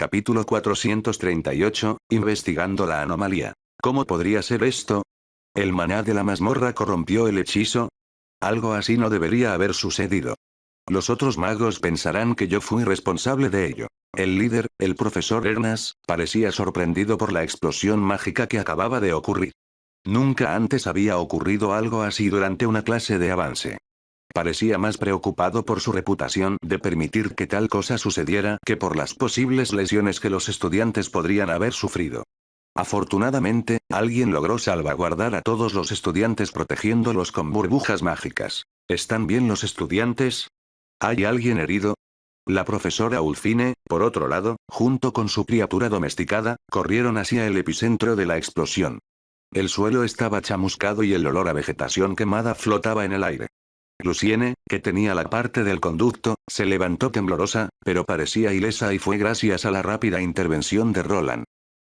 Capítulo 438, investigando la anomalía. ¿Cómo podría ser esto? ¿El maná de la mazmorra corrompió el hechizo? Algo así no debería haber sucedido. Los otros magos pensarán que yo fui responsable de ello. El líder, el profesor Ernas, parecía sorprendido por la explosión mágica que acababa de ocurrir. Nunca antes había ocurrido algo así durante una clase de avance. Parecía más preocupado por su reputación de permitir que tal cosa sucediera que por las posibles lesiones que los estudiantes podrían haber sufrido. Afortunadamente, alguien logró salvaguardar a todos los estudiantes protegiéndolos con burbujas mágicas. ¿Están bien los estudiantes? ¿Hay alguien herido? La profesora Ulfine, por otro lado, junto con su criatura domesticada, corrieron hacia el epicentro de la explosión. El suelo estaba chamuscado y el olor a vegetación quemada flotaba en el aire. Lucienne, que tenía la parte del conducto, se levantó temblorosa, pero parecía ilesa y fue gracias a la rápida intervención de Roland.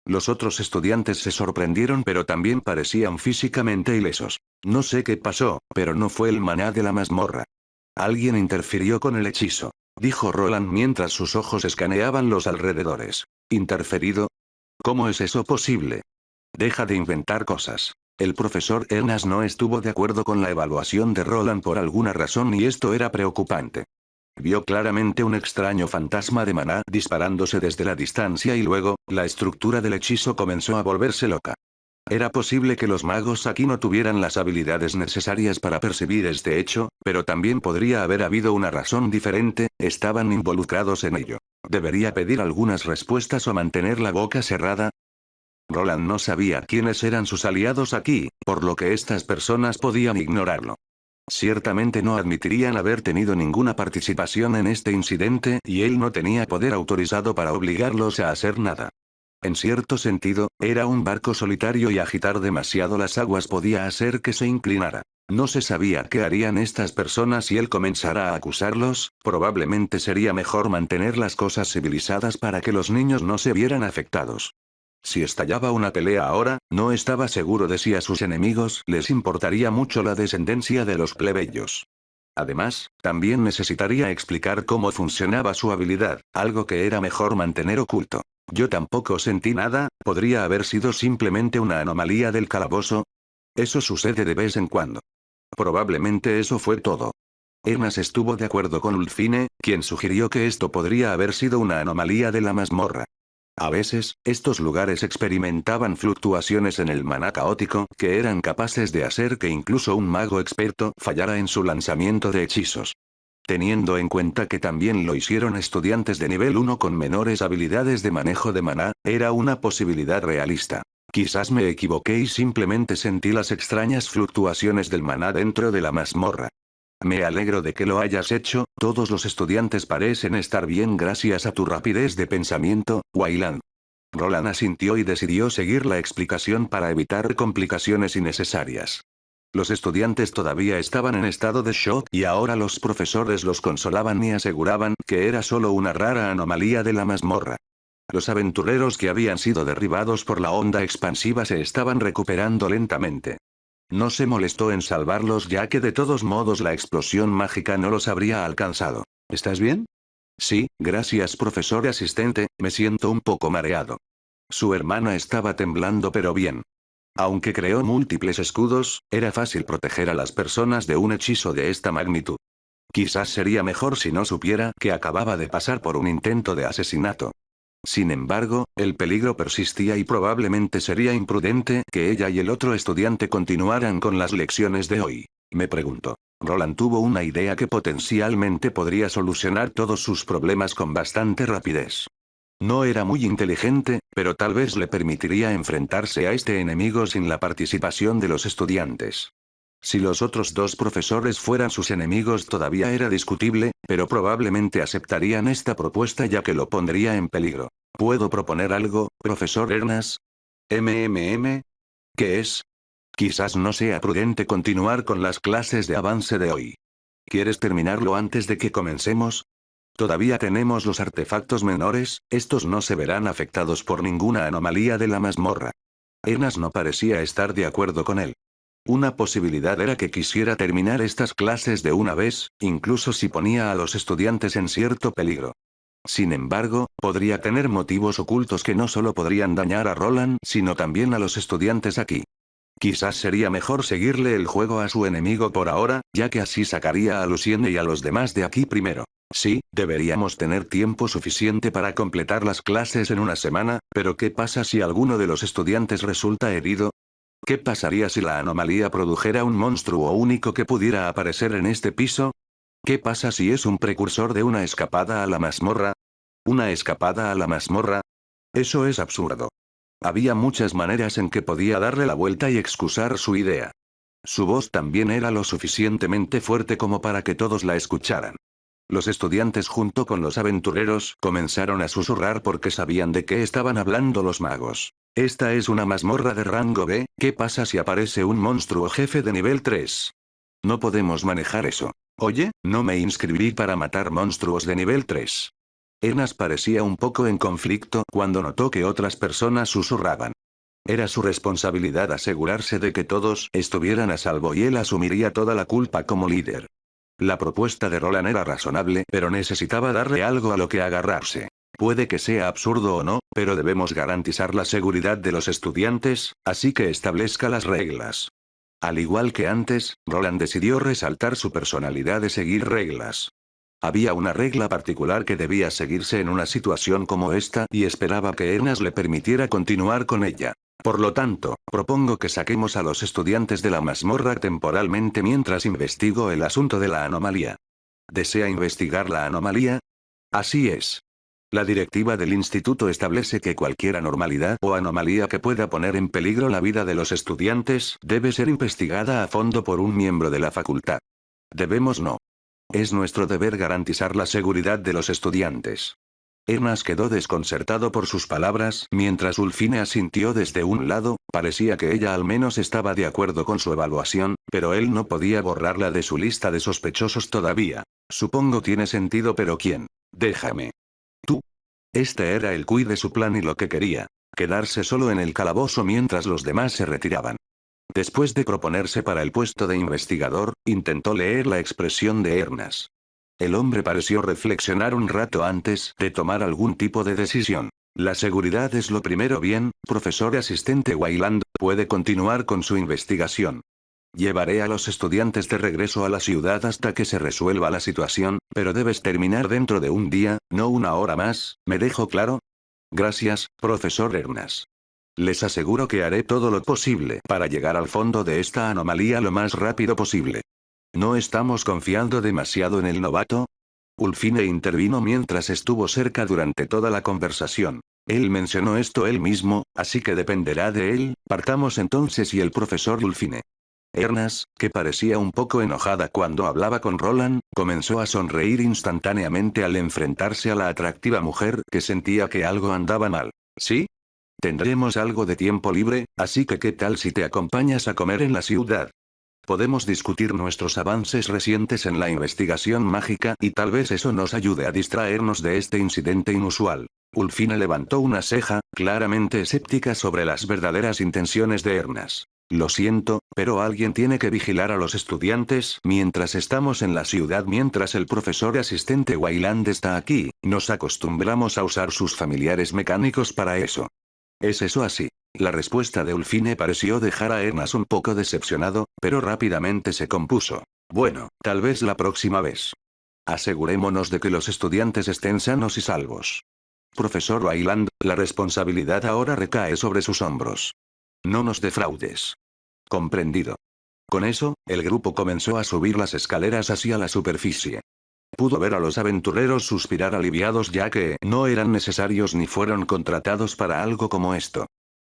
Los otros estudiantes se sorprendieron pero también parecían físicamente ilesos. No sé qué pasó, pero no fue el maná de la mazmorra. Alguien interfirió con el hechizo, dijo Roland mientras sus ojos escaneaban los alrededores. ¿Interferido? ¿Cómo es eso posible? Deja de inventar cosas. El profesor Ernas no estuvo de acuerdo con la evaluación de Roland por alguna razón y esto era preocupante. Vio claramente un extraño fantasma de maná disparándose desde la distancia y luego, la estructura del hechizo comenzó a volverse loca. Era posible que los magos aquí no tuvieran las habilidades necesarias para percibir este hecho, pero también podría haber habido una razón diferente, estaban involucrados en ello. ¿Debería pedir algunas respuestas o mantener la boca cerrada? Roland no sabía quiénes eran sus aliados aquí, por lo que estas personas podían ignorarlo. Ciertamente no admitirían haber tenido ninguna participación en este incidente y él no tenía poder autorizado para obligarlos a hacer nada. En cierto sentido, era un barco solitario y agitar demasiado las aguas podía hacer que se inclinara. No se sabía qué harían estas personas si él comenzara a acusarlos, probablemente sería mejor mantener las cosas civilizadas para que los niños no se vieran afectados. Si estallaba una pelea ahora, no estaba seguro de si a sus enemigos les importaría mucho la descendencia de los plebeyos. Además, también necesitaría explicar cómo funcionaba su habilidad, algo que era mejor mantener oculto. Yo tampoco sentí nada, ¿podría haber sido simplemente una anomalía del calabozo? Eso sucede de vez en cuando. Probablemente eso fue todo. Ernas estuvo de acuerdo con Ulfine, quien sugirió que esto podría haber sido una anomalía de la mazmorra. A veces, estos lugares experimentaban fluctuaciones en el maná caótico que eran capaces de hacer que incluso un mago experto fallara en su lanzamiento de hechizos. Teniendo en cuenta que también lo hicieron estudiantes de nivel 1 con menores habilidades de manejo de maná, era una posibilidad realista. Quizás me equivoqué y simplemente sentí las extrañas fluctuaciones del maná dentro de la mazmorra. Me alegro de que lo hayas hecho, todos los estudiantes parecen estar bien gracias a tu rapidez de pensamiento, Wayland. Roland asintió y decidió seguir la explicación para evitar complicaciones innecesarias. Los estudiantes todavía estaban en estado de shock y ahora los profesores los consolaban y aseguraban que era solo una rara anomalía de la mazmorra. Los aventureros que habían sido derribados por la onda expansiva se estaban recuperando lentamente. No se molestó en salvarlos ya que de todos modos la explosión mágica no los habría alcanzado. ¿Estás bien? Sí, gracias profesor asistente, me siento un poco mareado. Su hermana estaba temblando pero bien. Aunque creó múltiples escudos, era fácil proteger a las personas de un hechizo de esta magnitud. Quizás sería mejor si no supiera que acababa de pasar por un intento de asesinato. Sin embargo, el peligro persistía y probablemente sería imprudente que ella y el otro estudiante continuaran con las lecciones de hoy. Me pregunto. Roland tuvo una idea que potencialmente podría solucionar todos sus problemas con bastante rapidez. No era muy inteligente, pero tal vez le permitiría enfrentarse a este enemigo sin la participación de los estudiantes. Si los otros dos profesores fueran sus enemigos todavía era discutible, pero probablemente aceptarían esta propuesta ya que lo pondría en peligro. ¿Puedo proponer algo, profesor Ernas? ¿Qué es? Quizás no sea prudente continuar con las clases de avance de hoy. ¿Quieres terminarlo antes de que comencemos? Todavía tenemos los artefactos menores, estos no se verán afectados por ninguna anomalía de la mazmorra. Ernas no parecía estar de acuerdo con él. Una posibilidad era que quisiera terminar estas clases de una vez, incluso si ponía a los estudiantes en cierto peligro. Sin embargo, podría tener motivos ocultos que no solo podrían dañar a Roland, sino también a los estudiantes aquí. Quizás sería mejor seguirle el juego a su enemigo por ahora, ya que así sacaría a Lucienne y a los demás de aquí primero. Sí, deberíamos tener tiempo suficiente para completar las clases en una semana, pero ¿qué pasa si alguno de los estudiantes resulta herido? ¿Qué pasaría si la anomalía produjera un monstruo único que pudiera aparecer en este piso? ¿Qué pasa si es un precursor de una escapada a la mazmorra? ¿Una escapada a la mazmorra? Eso es absurdo. Había muchas maneras en que podía darle la vuelta y excusar su idea. Su voz también era lo suficientemente fuerte como para que todos la escucharan. Los estudiantes junto con los aventureros comenzaron a susurrar porque sabían de qué estaban hablando los magos. Esta es una mazmorra de rango B, ¿qué pasa si aparece un monstruo jefe de nivel 3? No podemos manejar eso. Oye, no me inscribí para matar monstruos de nivel 3. Enas parecía un poco en conflicto cuando notó que otras personas susurraban. Era su responsabilidad asegurarse de que todos estuvieran a salvo y él asumiría toda la culpa como líder. La propuesta de Roland era razonable, pero necesitaba darle algo a lo que agarrarse. Puede que sea absurdo o no, pero debemos garantizar la seguridad de los estudiantes, así que establezca las reglas. Al igual que antes, Roland decidió resaltar su personalidad de seguir reglas. Había una regla particular que debía seguirse en una situación como esta y esperaba que Enas le permitiera continuar con ella. Por lo tanto, propongo que saquemos a los estudiantes de la mazmorra temporalmente mientras investigo el asunto de la anomalía. ¿Desea investigar la anomalía? Así es. La directiva del instituto establece que cualquier anormalidad o anomalía que pueda poner en peligro la vida de los estudiantes debe ser investigada a fondo por un miembro de la facultad. Debemos no. Es nuestro deber garantizar la seguridad de los estudiantes. Enas quedó desconcertado por sus palabras, mientras Ulfine asintió desde un lado, parecía que ella al menos estaba de acuerdo con su evaluación, pero él no podía borrarla de su lista de sospechosos todavía. Supongo tiene sentido, pero ¿quién? Déjame. Tú. Este era el quid de su plan y lo que quería. Quedarse solo en el calabozo mientras los demás se retiraban. Después de proponerse para el puesto de investigador, intentó leer la expresión de Ernas. El hombre pareció reflexionar un rato antes de tomar algún tipo de decisión. La seguridad es lo primero. Bien, profesor asistente Wayland, puede continuar con su investigación. Llevaré a los estudiantes de regreso a la ciudad hasta que se resuelva la situación, pero debes terminar dentro de un día, no una hora más, ¿me dejo claro? Gracias, profesor Ernas. Les aseguro que haré todo lo posible para llegar al fondo de esta anomalía lo más rápido posible. ¿No estamos confiando demasiado en el novato? Ulfine intervino mientras estuvo cerca durante toda la conversación. Él mencionó esto él mismo, así que dependerá de él. Partamos entonces y el profesor Ulfine. Ernas, que parecía un poco enojada cuando hablaba con Roland, comenzó a sonreír instantáneamente al enfrentarse a la atractiva mujer que sentía que algo andaba mal. ¿Sí? Tendremos algo de tiempo libre, así que ¿qué tal si te acompañas a comer en la ciudad? Podemos discutir nuestros avances recientes en la investigación mágica y tal vez eso nos ayude a distraernos de este incidente inusual. Ulfine levantó una ceja, claramente escéptica sobre las verdaderas intenciones de Ernas. Lo siento, pero alguien tiene que vigilar a los estudiantes mientras estamos en la ciudad. Mientras el profesor asistente Wayland está aquí, nos acostumbramos a usar sus familiares mecánicos para eso. ¿Es eso así? La respuesta de Ulfine pareció dejar a Ernas un poco decepcionado, pero rápidamente se compuso. Bueno, tal vez la próxima vez. Asegurémonos de que los estudiantes estén sanos y salvos. Profesor Wayland, la responsabilidad ahora recae sobre sus hombros. No nos defraudes. Comprendido. Con eso, el grupo comenzó a subir las escaleras hacia la superficie. Pudo ver a los aventureros suspirar aliviados ya que no eran necesarios ni fueron contratados para algo como esto.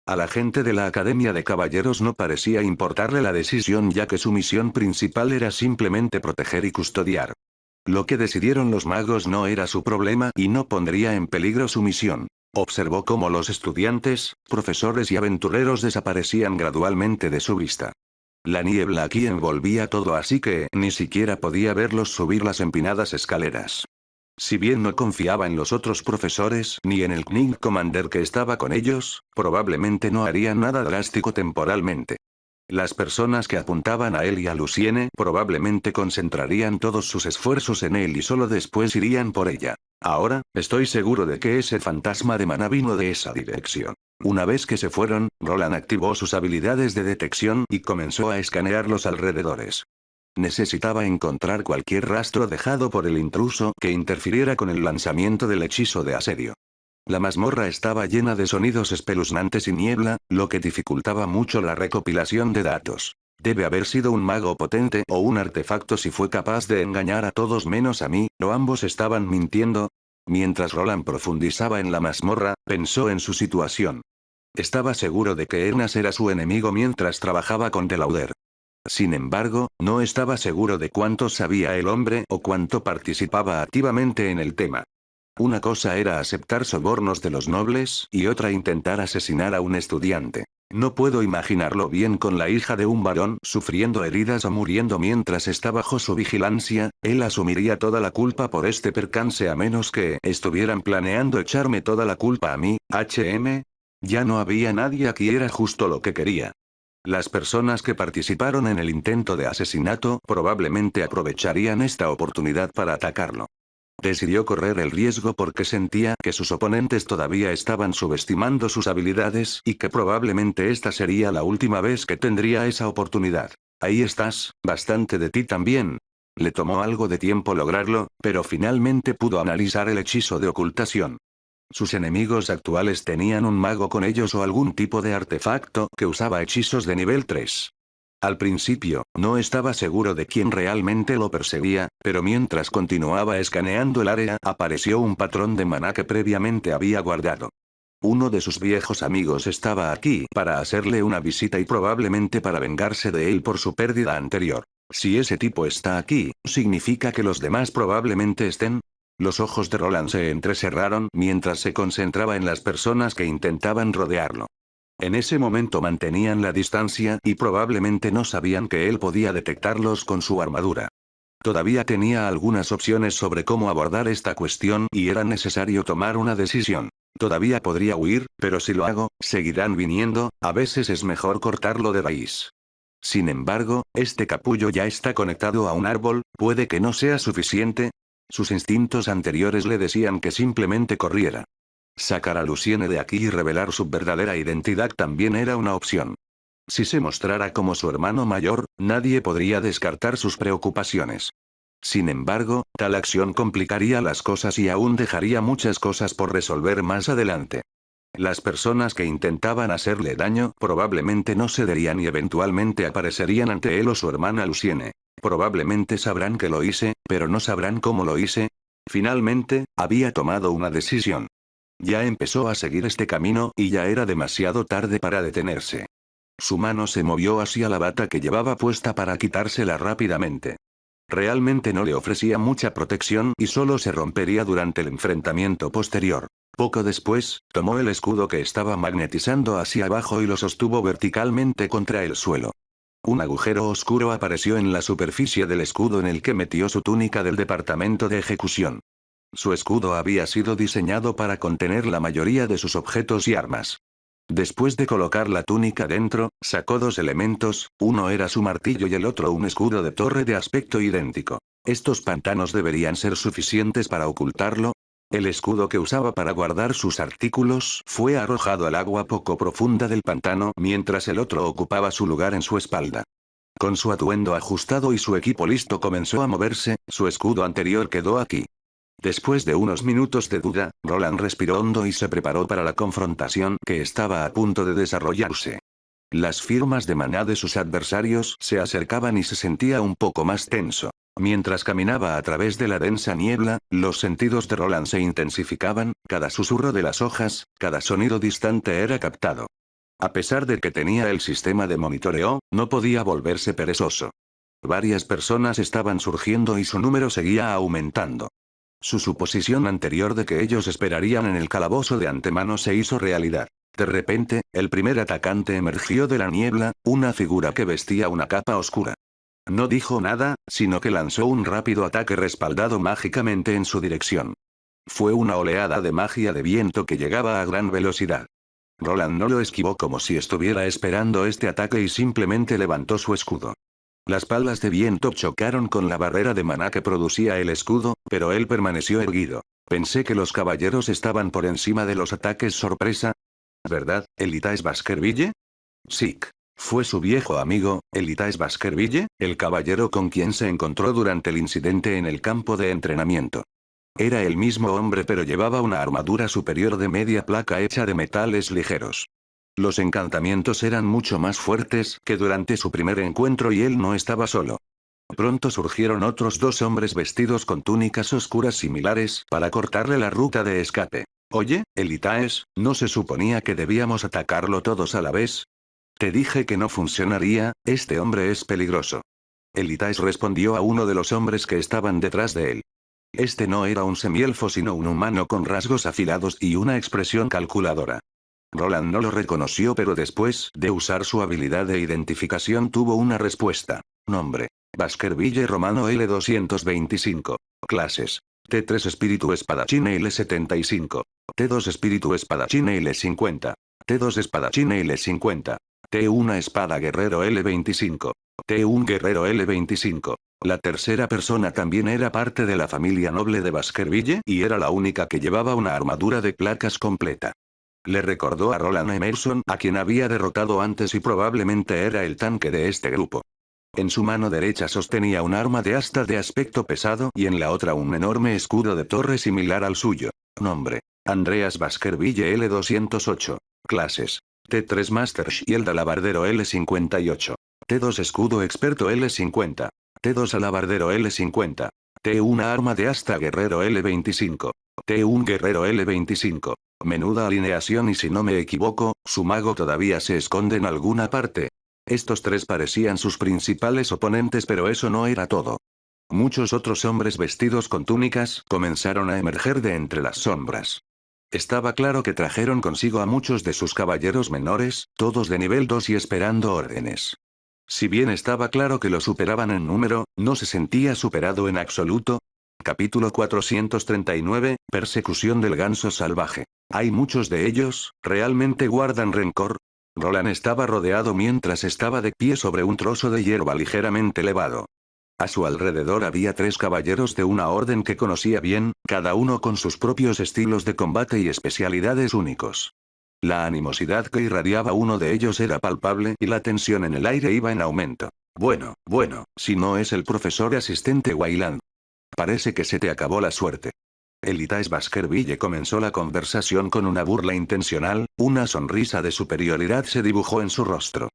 A la gente de la Academia de Caballeros no parecía importarle la decisión ya que su misión principal era simplemente proteger y custodiar. Lo que decidieron los magos no era su problema y no pondría en peligro su misión. Observó cómo los estudiantes, profesores y aventureros desaparecían gradualmente de su vista. La niebla aquí envolvía todo así que ni siquiera podía verlos subir las empinadas escaleras. Si bien no confiaba en los otros profesores ni en el Knight Commander que estaba con ellos, probablemente no harían nada drástico temporalmente. Las personas que apuntaban a él y a Lucienne probablemente concentrarían todos sus esfuerzos en él y solo después irían por ella. Ahora, estoy seguro de que ese fantasma de maná vino de esa dirección. Una vez que se fueron, Roland activó sus habilidades de detección y comenzó a escanear los alrededores. Necesitaba encontrar cualquier rastro dejado por el intruso que interfiriera con el lanzamiento del hechizo de asedio. La mazmorra estaba llena de sonidos espeluznantes y niebla, lo que dificultaba mucho la recopilación de datos. Debe haber sido un mago potente o un artefacto si fue capaz de engañar a todos menos a mí, o ambos estaban mintiendo. Mientras Roland profundizaba en la mazmorra, pensó en su situación. Estaba seguro de que Ernas era su enemigo mientras trabajaba con Delauder. Sin embargo, no estaba seguro de cuánto sabía el hombre o cuánto participaba activamente en el tema. Una cosa era aceptar sobornos de los nobles y otra intentar asesinar a un estudiante. No puedo imaginarlo bien con la hija de un varón sufriendo heridas o muriendo mientras está bajo su vigilancia. Él asumiría toda la culpa por este percance a menos que estuvieran planeando echarme toda la culpa a mí. Ya no había nadie aquí, era justo lo que quería. Las personas que participaron en el intento de asesinato probablemente aprovecharían esta oportunidad para atacarlo. Decidió correr el riesgo porque sentía que sus oponentes todavía estaban subestimando sus habilidades y que probablemente esta sería la última vez que tendría esa oportunidad. Ahí estás, bastante de ti también. Le tomó algo de tiempo lograrlo, pero finalmente pudo analizar el hechizo de ocultación. Sus enemigos actuales tenían un mago con ellos o algún tipo de artefacto que usaba hechizos de nivel 3. Al principio, no estaba seguro de quién realmente lo perseguía, pero mientras continuaba escaneando el área, apareció un patrón de maná que previamente había guardado. Uno de sus viejos amigos estaba aquí para hacerle una visita y probablemente para vengarse de él por su pérdida anterior. Si ese tipo está aquí, significa que los demás probablemente estén. Los ojos de Roland se entrecerraron mientras se concentraba en las personas que intentaban rodearlo. En ese momento mantenían la distancia y probablemente no sabían que él podía detectarlos con su armadura. Todavía tenía algunas opciones sobre cómo abordar esta cuestión y era necesario tomar una decisión. Todavía podría huir, pero si lo hago, seguirán viniendo, a veces es mejor cortarlo de raíz. Sin embargo, este capullo ya está conectado a un árbol, puede que no sea suficiente. Sus instintos anteriores le decían que simplemente corriera. Sacar a Lucienne de aquí y revelar su verdadera identidad también era una opción. Si se mostrara como su hermano mayor, nadie podría descartar sus preocupaciones. Sin embargo, tal acción complicaría las cosas y aún dejaría muchas cosas por resolver más adelante. Las personas que intentaban hacerle daño probablemente no cederían y eventualmente aparecerían ante él o su hermana Lucienne. Probablemente sabrán que lo hice, pero no sabrán cómo lo hice. Finalmente, había tomado una decisión. Ya empezó a seguir este camino y ya era demasiado tarde para detenerse. Su mano se movió hacia la bata que llevaba puesta para quitársela rápidamente. Realmente no le ofrecía mucha protección y solo se rompería durante el enfrentamiento posterior. Poco después, tomó el escudo que estaba magnetizando hacia abajo y lo sostuvo verticalmente contra el suelo. Un agujero oscuro apareció en la superficie del escudo en el que metió su túnica del departamento de ejecución. Su escudo había sido diseñado para contener la mayoría de sus objetos y armas. Después de colocar la túnica dentro, sacó dos elementos, uno era su martillo y el otro un escudo de torre de aspecto idéntico. Estos pantanos deberían ser suficientes para ocultarlo. El escudo que usaba para guardar sus artículos fue arrojado al agua poco profunda del pantano mientras el otro ocupaba su lugar en su espalda. Con su atuendo ajustado y su equipo listo comenzó a moverse, su escudo anterior quedó aquí. Después de unos minutos de duda, Roland respiró hondo y se preparó para la confrontación que estaba a punto de desarrollarse. Las firmas de maná de sus adversarios se acercaban y se sentía un poco más tenso. Mientras caminaba a través de la densa niebla, los sentidos de Roland se intensificaban, cada susurro de las hojas, cada sonido distante era captado. A pesar de que tenía el sistema de monitoreo, no podía volverse perezoso. Varias personas estaban surgiendo y su número seguía aumentando. Su suposición anterior de que ellos esperarían en el calabozo de antemano se hizo realidad. De repente, el primer atacante emergió de la niebla, una figura que vestía una capa oscura. No dijo nada, sino que lanzó un rápido ataque respaldado mágicamente en su dirección. Fue una oleada de magia de viento que llegaba a gran velocidad. Roland no lo esquivó como si estuviera esperando este ataque y simplemente levantó su escudo. Las palas de viento chocaron con la barrera de maná que producía el escudo, pero él permaneció erguido. Pensé que los caballeros estaban por encima de los ataques sorpresa. ¿Verdad, Elitaes Baskerville? Sick. Fue su viejo amigo, Elitaes Baskerville, el caballero con quien se encontró durante el incidente en el campo de entrenamiento. Era el mismo hombre pero llevaba una armadura superior de media placa hecha de metales ligeros. Los encantamientos eran mucho más fuertes que durante su primer encuentro y él no estaba solo. Pronto surgieron otros dos hombres vestidos con túnicas oscuras similares para cortarle la ruta de escape. Oye, Elitaes, ¿no se suponía que debíamos atacarlo todos a la vez? Te dije que no funcionaría, este hombre es peligroso. Elitaes respondió a uno de los hombres que estaban detrás de él. Este no era un semielfo sino un humano con rasgos afilados y una expresión calculadora. Roland no lo reconoció pero después de usar su habilidad de identificación tuvo una respuesta. Nombre. Baskerville Romano L225. Clases. T3 Espíritu Espadachín L75. T2 Espíritu Espadachín L50. T2 Espadachín L50. T1 Espada Guerrero L25. T1 Guerrero L25. La tercera persona también era parte de la familia noble de Baskerville y era la única que llevaba una armadura de placas completa. Le recordó a Roland Emerson a quien había derrotado antes y probablemente era el tanque de este grupo. En su mano derecha sostenía un arma de asta de aspecto pesado y en la otra un enorme escudo de torre similar al suyo. Nombre. Andreas Baskerville L208. Clases. T3 Master Shield Alabardero L58. T2 Escudo Experto L50. T2 Alabardero L50. T1 Arma de asta Guerrero L25. T1 Guerrero L25. Menuda alineación y si no me equivoco, su mago todavía se esconde en alguna parte. Estos tres parecían sus principales oponentes pero eso no era todo. Muchos otros hombres vestidos con túnicas comenzaron a emerger de entre las sombras. Estaba claro que trajeron consigo a muchos de sus caballeros menores, todos de nivel 2 y esperando órdenes. Si bien estaba claro que lo superaban en número, no se sentía superado en absoluto. Capítulo 439, Persecución del ganso salvaje. Hay muchos de ellos, ¿realmente guardan rencor? Roland estaba rodeado mientras estaba de pie sobre un trozo de hierba ligeramente elevado. A su alrededor había tres caballeros de una orden que conocía bien, cada uno con sus propios estilos de combate y especialidades únicos. La animosidad que irradiaba uno de ellos era palpable y la tensión en el aire iba en aumento. Bueno, si no es el profesor asistente Wayland. Parece que se te acabó la suerte. Elitaes Baskerville comenzó la conversación con una burla intencional, una sonrisa de superioridad se dibujó en su rostro.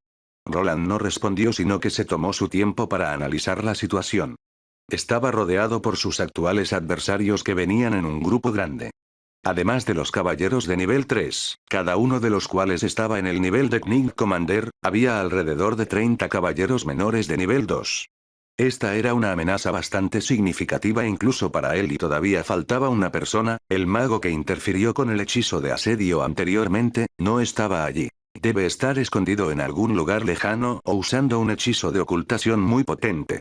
Roland no respondió sino que se tomó su tiempo para analizar la situación. Estaba rodeado por sus actuales adversarios que venían en un grupo grande. Además de los caballeros de nivel 3, cada uno de los cuales estaba en el nivel de Knight Commander, había alrededor de 30 caballeros menores de nivel 2. Esta era una amenaza bastante significativa incluso para él y todavía faltaba una persona, el mago que interfirió con el hechizo de asedio anteriormente, no estaba allí. Debe estar escondido en algún lugar lejano o usando un hechizo de ocultación muy potente.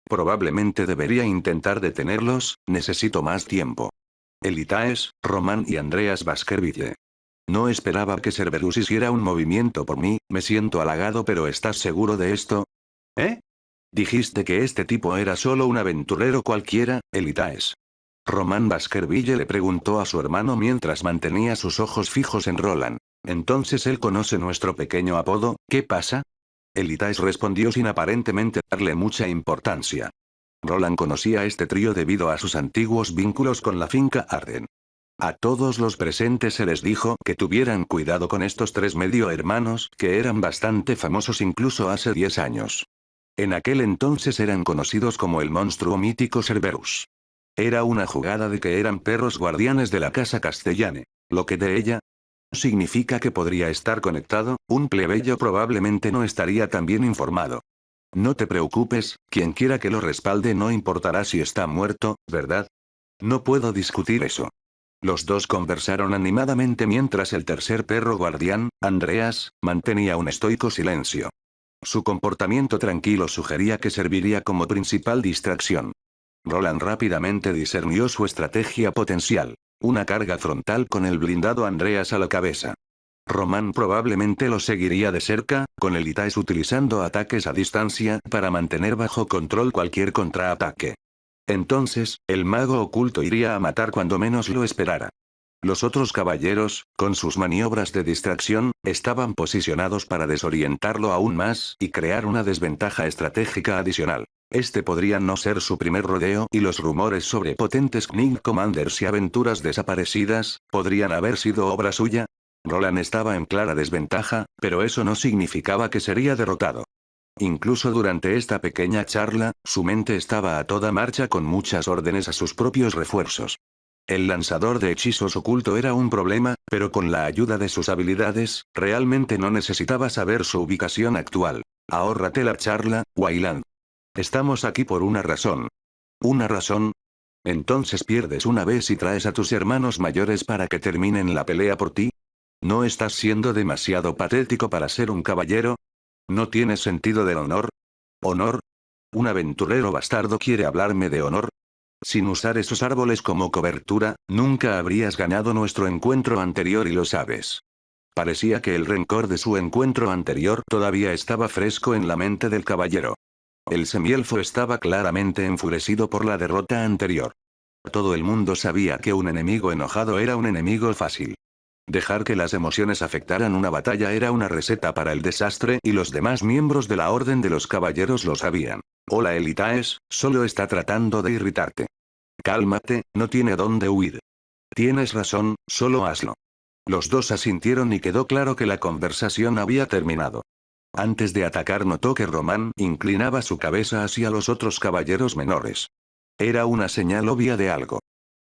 Probablemente debería intentar detenerlos, necesito más tiempo. Elitaes, Roman y Andreas Baskerville. No esperaba que Cerberus hiciera un movimiento por mí, me siento halagado pero ¿estás seguro de esto? ¿Eh? Dijiste que este tipo era solo un aventurero cualquiera, Elitaes. Roman Baskerville le preguntó a su hermano mientras mantenía sus ojos fijos en Roland. Entonces él conoce nuestro pequeño apodo, ¿qué pasa? Elitaes respondió sin aparentemente darle mucha importancia. Roland conocía a este trío debido a sus antiguos vínculos con la finca Arden. A todos los presentes se les dijo que tuvieran cuidado con estos tres medio hermanos que eran bastante famosos incluso hace 10 años. En aquel entonces eran conocidos como el monstruo mítico Cerberus. Era una jugada de que eran perros guardianes de la casa Castellane. Lo que de ella significa que podría estar conectado, un plebeyo probablemente no estaría tan bien informado. No te preocupes, quien quiera que lo respalde no importará si está muerto, ¿verdad? No puedo discutir eso. Los dos conversaron animadamente mientras el tercer perro guardián, Andreas, mantenía un estoico silencio. Su comportamiento tranquilo sugería que serviría como principal distracción. Roland rápidamente discernió su estrategia potencial. Una carga frontal con el blindado Andreas a la cabeza. Roman probablemente lo seguiría de cerca, con Elitaes utilizando ataques a distancia para mantener bajo control cualquier contraataque. Entonces, el mago oculto iría a matar cuando menos lo esperara. Los otros caballeros, con sus maniobras de distracción, estaban posicionados para desorientarlo aún más y crear una desventaja estratégica adicional. Este podría no ser su primer rodeo y los rumores sobre potentes Knight Commanders y aventuras desaparecidas, podrían haber sido obra suya. Roland estaba en clara desventaja, pero eso no significaba que sería derrotado. Incluso durante esta pequeña charla, su mente estaba a toda marcha con muchas órdenes a sus propios refuerzos. El lanzador de hechizos oculto era un problema, pero con la ayuda de sus habilidades, realmente no necesitaba saber su ubicación actual. Ahórrate la charla, Wayland. Estamos aquí por una razón. ¿Una razón? Entonces pierdes una vez y traes a tus hermanos mayores para que terminen la pelea por ti. ¿No estás siendo demasiado patético para ser un caballero? ¿No tienes sentido del honor? ¿Honor? ¿Un aventurero bastardo quiere hablarme de honor? Sin usar esos árboles como cobertura, nunca habrías ganado nuestro encuentro anterior y lo sabes. Parecía que el rencor de su encuentro anterior todavía estaba fresco en la mente del caballero. El semielfo estaba claramente enfurecido por la derrota anterior. Todo el mundo sabía que un enemigo enojado era un enemigo fácil. Dejar que las emociones afectaran una batalla era una receta para el desastre y los demás miembros de la Orden de los Caballeros lo sabían. Hola Elitaes, solo está tratando de irritarte. Cálmate, no tiene dónde huir. Tienes razón, solo hazlo. Los dos asintieron y quedó claro que la conversación había terminado. Antes de atacar notó que Román inclinaba su cabeza hacia los otros caballeros menores. Era una señal obvia de algo.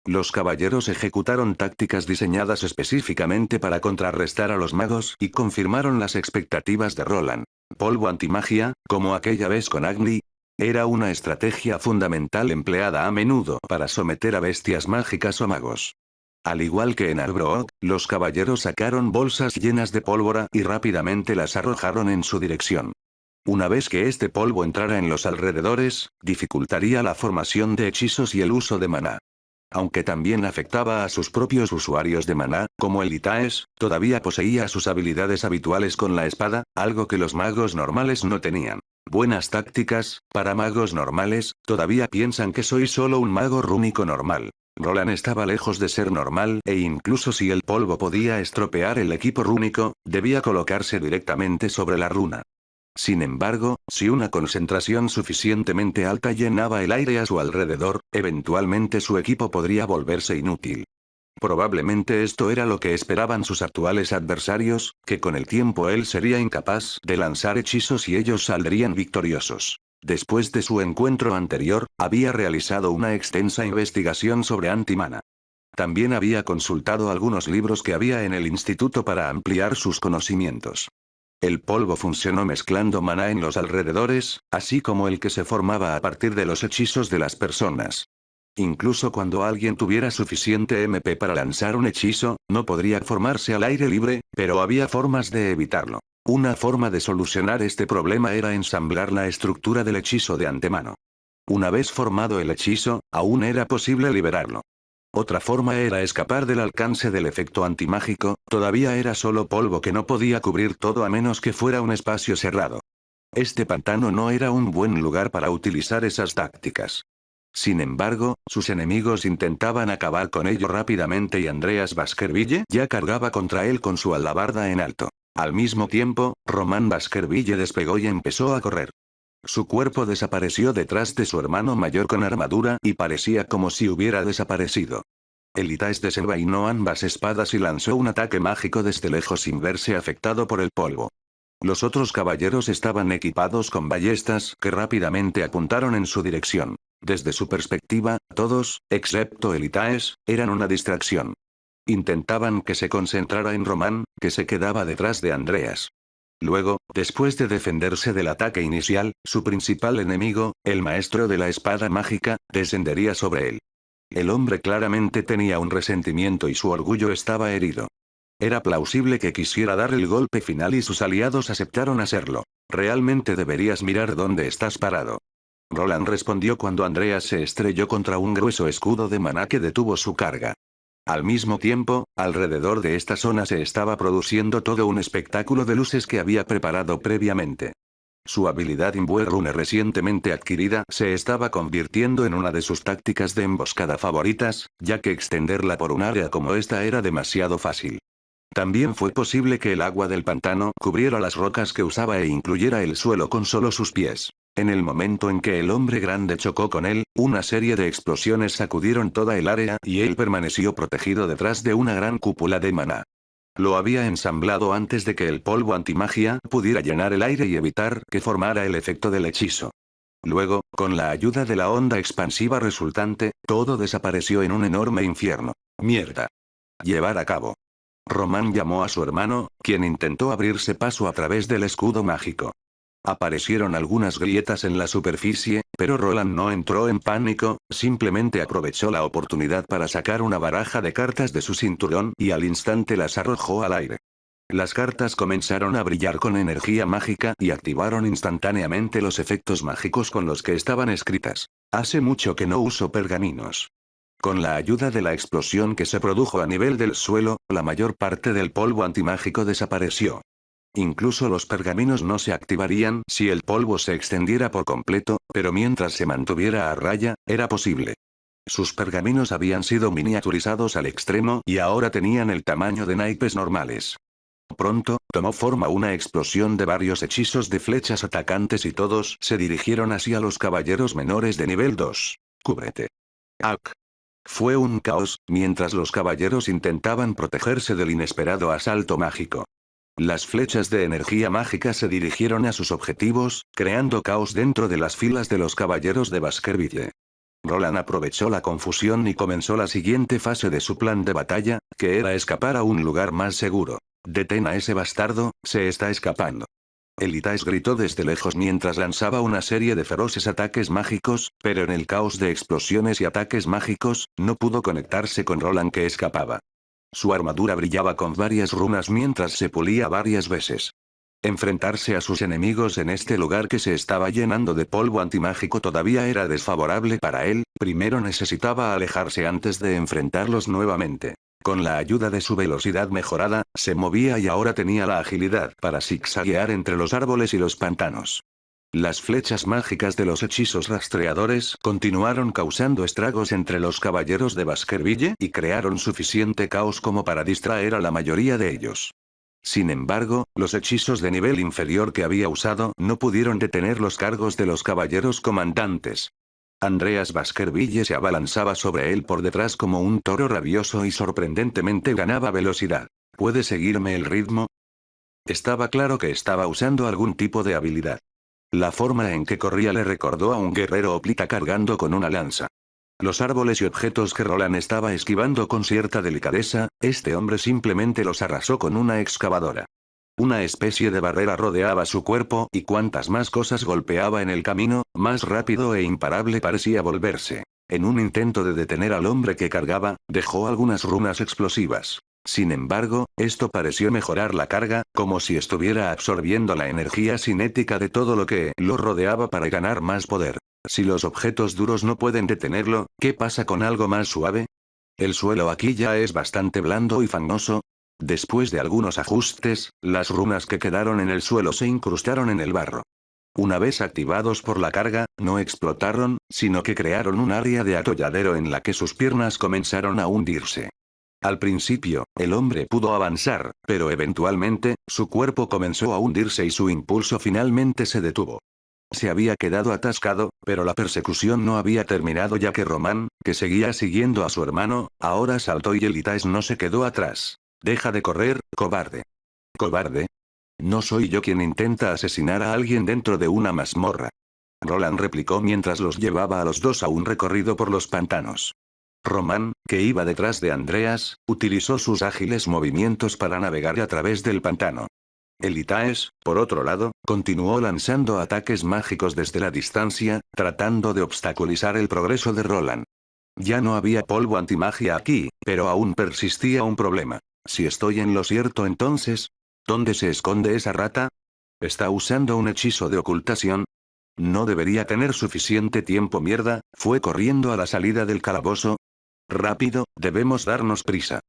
Los caballeros ejecutaron tácticas diseñadas específicamente para contrarrestar a los magos y confirmaron las expectativas de Roland. Polvo antimagia, como aquella vez con Agni. Era una estrategia fundamental empleada a menudo para someter a bestias mágicas o magos. Al igual que en Arbroath, los caballeros sacaron bolsas llenas de pólvora y rápidamente las arrojaron en su dirección. Una vez que este polvo entrara en los alrededores, dificultaría la formación de hechizos y el uso de maná. Aunque también afectaba a sus propios usuarios de maná, como el Itaes, todavía poseía sus habilidades habituales con la espada, algo que los magos normales no tenían. Buenas tácticas, para magos normales, todavía piensan que soy solo un mago rúnico normal. Roland estaba lejos de ser normal e incluso si el polvo podía estropear el equipo rúnico, debía colocarse directamente sobre la runa. Sin embargo, si una concentración suficientemente alta llenaba el aire a su alrededor, eventualmente su equipo podría volverse inútil. Probablemente esto era lo que esperaban sus actuales adversarios, que con el tiempo él sería incapaz de lanzar hechizos y ellos saldrían victoriosos. Después de su encuentro anterior, había realizado una extensa investigación sobre antimana. También había consultado algunos libros que había en el instituto para ampliar sus conocimientos. El polvo funcionó mezclando maná en los alrededores, así como el que se formaba a partir de los hechizos de las personas. Incluso cuando alguien tuviera suficiente MP para lanzar un hechizo, no podría formarse al aire libre, pero había formas de evitarlo. Una forma de solucionar este problema era ensamblar la estructura del hechizo de antemano. Una vez formado el hechizo, aún era posible liberarlo. Otra forma era escapar del alcance del efecto antimágico, todavía era solo polvo que no podía cubrir todo a menos que fuera un espacio cerrado. Este pantano no era un buen lugar para utilizar esas tácticas. Sin embargo, sus enemigos intentaban acabar con ello rápidamente y Andreas Baskerville ya cargaba contra él con su alabarda en alto. Al mismo tiempo, Román Baskerville despegó y empezó a correr. Su cuerpo desapareció detrás de su hermano mayor con armadura y parecía como si hubiera desaparecido. El Itaes desenvainó ambas espadas y lanzó un ataque mágico desde lejos sin verse afectado por el polvo. Los otros caballeros estaban equipados con ballestas que rápidamente apuntaron en su dirección. Desde su perspectiva, todos, excepto el Itaes, eran una distracción. Intentaban que se concentrara en Román, que se quedaba detrás de Andreas. Luego, después de defenderse del ataque inicial, su principal enemigo, el maestro de la espada mágica, descendería sobre él. El hombre claramente tenía un resentimiento y su orgullo estaba herido. Era plausible que quisiera dar el golpe final y sus aliados aceptaron hacerlo. Realmente deberías mirar dónde estás parado. Roland respondió cuando Andreas se estrelló contra un grueso escudo de maná que detuvo su carga. Al mismo tiempo, alrededor de esta zona se estaba produciendo todo un espectáculo de luces que había preparado previamente. Su habilidad Imbuerrune recientemente adquirida se estaba convirtiendo en una de sus tácticas de emboscada favoritas, ya que extenderla por un área como esta era demasiado fácil. También fue posible que el agua del pantano cubriera las rocas que usaba e incluyera el suelo con solo sus pies. En el momento en que el hombre grande chocó con él, una serie de explosiones sacudieron toda el área y él permaneció protegido detrás de una gran cúpula de maná. Lo había ensamblado antes de que el polvo antimagia pudiera llenar el aire y evitar que formara el efecto del hechizo. Luego, con la ayuda de la onda expansiva resultante, todo desapareció en un enorme infierno. Mierda. Llevar a cabo. Román llamó a su hermano, quien intentó abrirse paso a través del escudo mágico. Aparecieron algunas grietas en la superficie, pero Roland no entró en pánico, simplemente aprovechó la oportunidad para sacar una baraja de cartas de su cinturón y al instante las arrojó al aire. Las cartas comenzaron a brillar con energía mágica y activaron instantáneamente los efectos mágicos con los que estaban escritas. Hace mucho que no uso pergaminos. Con la ayuda de la explosión que se produjo a nivel del suelo, la mayor parte del polvo antimágico desapareció. Incluso los pergaminos no se activarían si el polvo se extendiera por completo, pero mientras se mantuviera a raya, era posible. Sus pergaminos habían sido miniaturizados al extremo y ahora tenían el tamaño de naipes normales. Pronto, tomó forma una explosión de varios hechizos de flechas atacantes y todos se dirigieron hacia los caballeros menores de nivel 2. Cúbrete. ¡Ak! Fue un caos, mientras los caballeros intentaban protegerse del inesperado asalto mágico. Las flechas de energía mágica se dirigieron a sus objetivos, creando caos dentro de las filas de los caballeros de Baskerville. Roland aprovechó la confusión y comenzó la siguiente fase de su plan de batalla, que era escapar a un lugar más seguro. «Detén a ese bastardo, se está escapando». Elitais gritó desde lejos mientras lanzaba una serie de feroces ataques mágicos, pero en el caos de explosiones y ataques mágicos, no pudo conectarse con Roland que escapaba. Su armadura brillaba con varias runas mientras se pulía varias veces. Enfrentarse a sus enemigos en este lugar que se estaba llenando de polvo antimágico todavía era desfavorable para él, primero necesitaba alejarse antes de enfrentarlos nuevamente. Con la ayuda de su velocidad mejorada, se movía y ahora tenía la agilidad para zigzaguear entre los árboles y los pantanos. Las flechas mágicas de los hechizos rastreadores continuaron causando estragos entre los caballeros de Baskerville y crearon suficiente caos como para distraer a la mayoría de ellos. Sin embargo, los hechizos de nivel inferior que había usado no pudieron detener los cargos de los caballeros comandantes. Andreas Baskerville se abalanzaba sobre él por detrás como un toro rabioso y sorprendentemente ganaba velocidad. ¿Puede seguirme el ritmo? Estaba claro que estaba usando algún tipo de habilidad. La forma en que corría le recordó a un guerrero hoplita cargando con una lanza. Los árboles y objetos que Roland estaba esquivando con cierta delicadeza, este hombre simplemente los arrasó con una excavadora. Una especie de barrera rodeaba su cuerpo y cuantas más cosas golpeaba en el camino, más rápido e imparable parecía volverse. En un intento de detener al hombre que cargaba, dejó algunas runas explosivas. Sin embargo, esto pareció mejorar la carga, como si estuviera absorbiendo la energía cinética de todo lo que lo rodeaba para ganar más poder. Si los objetos duros no pueden detenerlo, ¿qué pasa con algo más suave? El suelo aquí ya es bastante blando y fangoso. Después de algunos ajustes, las runas que quedaron en el suelo se incrustaron en el barro. Una vez activados por la carga, no explotaron, sino que crearon un área de atolladero en la que sus piernas comenzaron a hundirse. Al principio, el hombre pudo avanzar, pero eventualmente, su cuerpo comenzó a hundirse y su impulso finalmente se detuvo. Se había quedado atascado, pero la persecución no había terminado ya que Román, que seguía siguiendo a su hermano, ahora saltó y Elitais no se quedó atrás. «Deja de correr, cobarde». ¿Cobarde? No soy yo quien intenta asesinar a alguien dentro de una mazmorra. Roland replicó mientras los llevaba a los dos a un recorrido por los pantanos. Román, que iba detrás de Andreas, utilizó sus ágiles movimientos para navegar a través del pantano. Elitais, por otro lado, continuó lanzando ataques mágicos desde la distancia, tratando de obstaculizar el progreso de Roland. Ya no había polvo antimagia aquí, pero aún persistía un problema. Si estoy en lo cierto entonces, ¿dónde se esconde esa rata? ¿Está usando un hechizo de ocultación? No debería tener suficiente tiempo. Mierda, fue corriendo a la salida del calabozo. Rápido, debemos darnos prisa.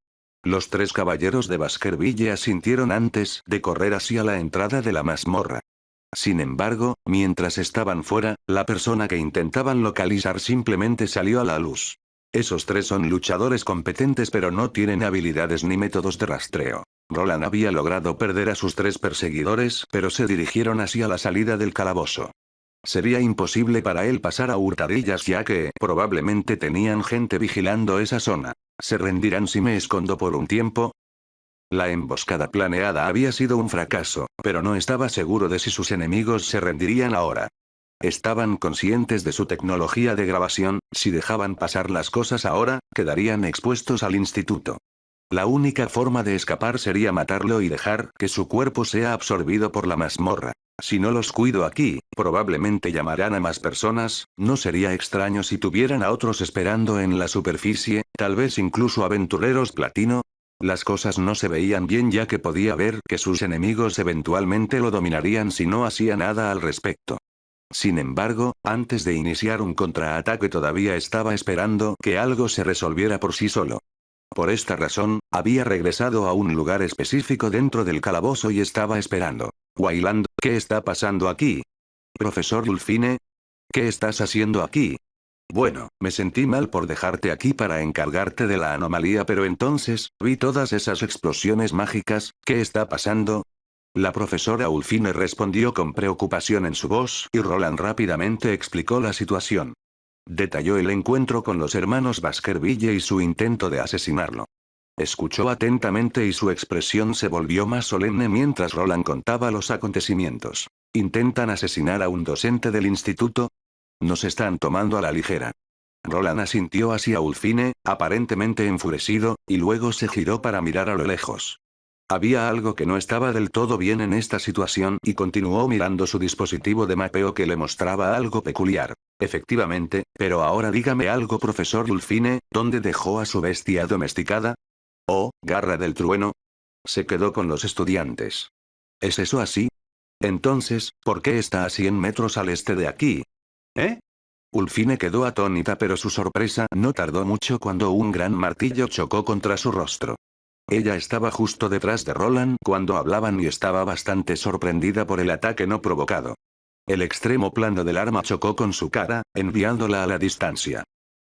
Los tres caballeros de Baskerville asintieron antes de correr hacia la entrada de la mazmorra. Sin embargo, mientras estaban fuera, la persona que intentaban localizar simplemente salió a la luz. Esos tres son luchadores competentes pero no tienen habilidades ni métodos de rastreo. Roland había logrado perder a sus tres perseguidores, pero se dirigieron hacia la salida del calabozo. Sería imposible para él pasar a hurtadillas ya que, probablemente tenían gente vigilando esa zona. ¿Se rendirán si me escondo por un tiempo? La emboscada planeada había sido un fracaso, pero no estaba seguro de si sus enemigos se rendirían ahora. Estaban conscientes de su tecnología de grabación, si dejaban pasar las cosas ahora, quedarían expuestos al instituto. La única forma de escapar sería matarlo y dejar que su cuerpo sea absorbido por la mazmorra. Si no los cuido aquí, probablemente llamarán a más personas, no sería extraño si tuvieran a otros esperando en la superficie, tal vez incluso aventureros platino. Las cosas no se veían bien ya que podía ver que sus enemigos eventualmente lo dominarían si no hacía nada al respecto. Sin embargo, antes de iniciar un contraataque todavía estaba esperando que algo se resolviera por sí solo. Por esta razón, había regresado a un lugar específico dentro del calabozo y estaba esperando. Wayland, ¿qué está pasando aquí? Profesor Dulfine, ¿qué estás haciendo aquí? Bueno, me sentí mal por dejarte aquí para encargarte de la anomalía, pero entonces, vi todas esas explosiones mágicas, ¿qué está pasando? La profesora Ulfine respondió con preocupación en su voz, y Roland rápidamente explicó la situación. Detalló el encuentro con los hermanos Baskerville y su intento de asesinarlo. Escuchó atentamente y su expresión se volvió más solemne mientras Roland contaba los acontecimientos. ¿Intentan asesinar a un docente del instituto? Nos están tomando a la ligera. Roland asintió hacia Ulfine, aparentemente enfurecido, y luego se giró para mirar a lo lejos. Había algo que no estaba del todo bien en esta situación y continuó mirando su dispositivo de mapeo que le mostraba algo peculiar. Efectivamente, pero ahora dígame algo, profesor Ulfine, ¿dónde dejó a su bestia domesticada? Oh, Garra del Trueno. Se quedó con los estudiantes. ¿Es eso así? Entonces, ¿por qué está a 100 metros al este de aquí? ¿Eh? Ulfine quedó atónita, pero su sorpresa no tardó mucho cuando un gran martillo chocó contra su rostro. Ella estaba justo detrás de Roland cuando hablaban y estaba bastante sorprendida por el ataque no provocado. El extremo plano del arma chocó con su cara, enviándola a la distancia.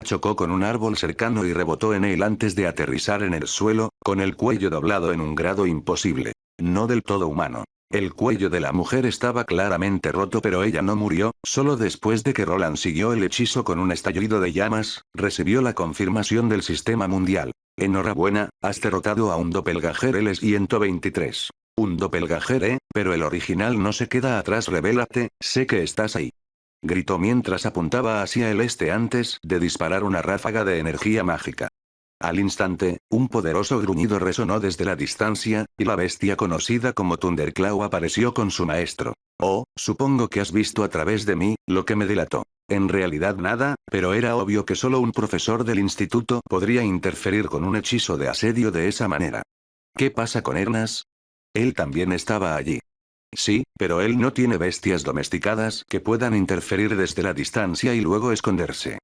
Chocó con un árbol cercano y rebotó en él antes de aterrizar en el suelo, con el cuello doblado en un grado imposible. No del todo humano. El cuello de la mujer estaba claramente roto, pero ella no murió. Solo después de que Roland siguió el hechizo con un estallido de llamas, recibió la confirmación del sistema mundial. Enhorabuena, has derrotado a un doppelganger L-123. Un doppelganger, pero el original no se queda atrás, revélate, sé que estás ahí. Gritó mientras apuntaba hacia el este antes de disparar una ráfaga de energía mágica. Al instante, un poderoso gruñido resonó desde la distancia, y la bestia conocida como Thunderclaw apareció con su maestro. Oh, supongo que has visto a través de mí, lo que me delató. En realidad nada, pero era obvio que solo un profesor del instituto podría interferir con un hechizo de asedio de esa manera. ¿Qué pasa con Ernas? Él también estaba allí. Sí, pero él no tiene bestias domesticadas que puedan interferir desde la distancia y luego esconderse.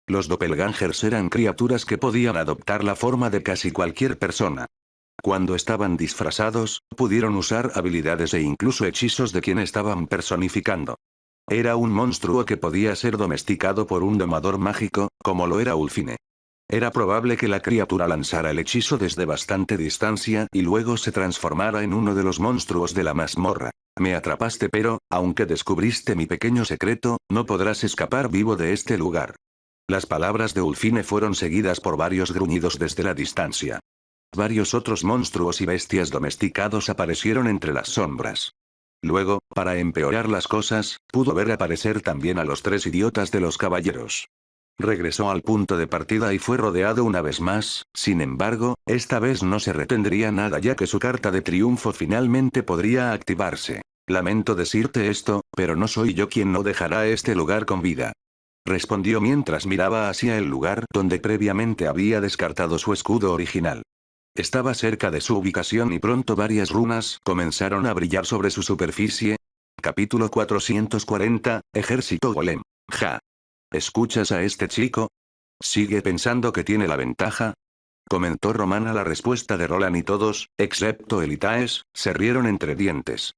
Los doppelgangers eran criaturas que podían adoptar la forma de casi cualquier persona. Cuando estaban disfrazados, pudieron usar habilidades e incluso hechizos de quien estaban personificando. Era un monstruo que podía ser domesticado por un domador mágico, como lo era Ulfine. Era probable que la criatura lanzara el hechizo desde bastante distancia y luego se transformara en uno de los monstruos de la mazmorra. Me atrapaste, pero, aunque descubriste mi pequeño secreto, no podrás escapar vivo de este lugar. Las palabras de Ulfine fueron seguidas por varios gruñidos desde la distancia. Varios otros monstruos y bestias domesticados aparecieron entre las sombras. Luego, para empeorar las cosas, pudo ver aparecer también a los tres idiotas de los caballeros. Regresó al punto de partida y fue rodeado una vez más, sin embargo, esta vez no se retendría nada ya que su carta de triunfo finalmente podría activarse. Lamento decirte esto, pero no soy yo quien no dejará este lugar con vida. Respondió mientras miraba hacia el lugar donde previamente había descartado su escudo original. Estaba cerca de su ubicación y pronto varias runas comenzaron a brillar sobre su superficie. Capítulo 440, Ejército Golem. Ja. ¿Escuchas a este chico? ¿Sigue pensando que tiene la ventaja? Comentó Romana la respuesta de Roland y todos, excepto Elitaes, se rieron entre dientes.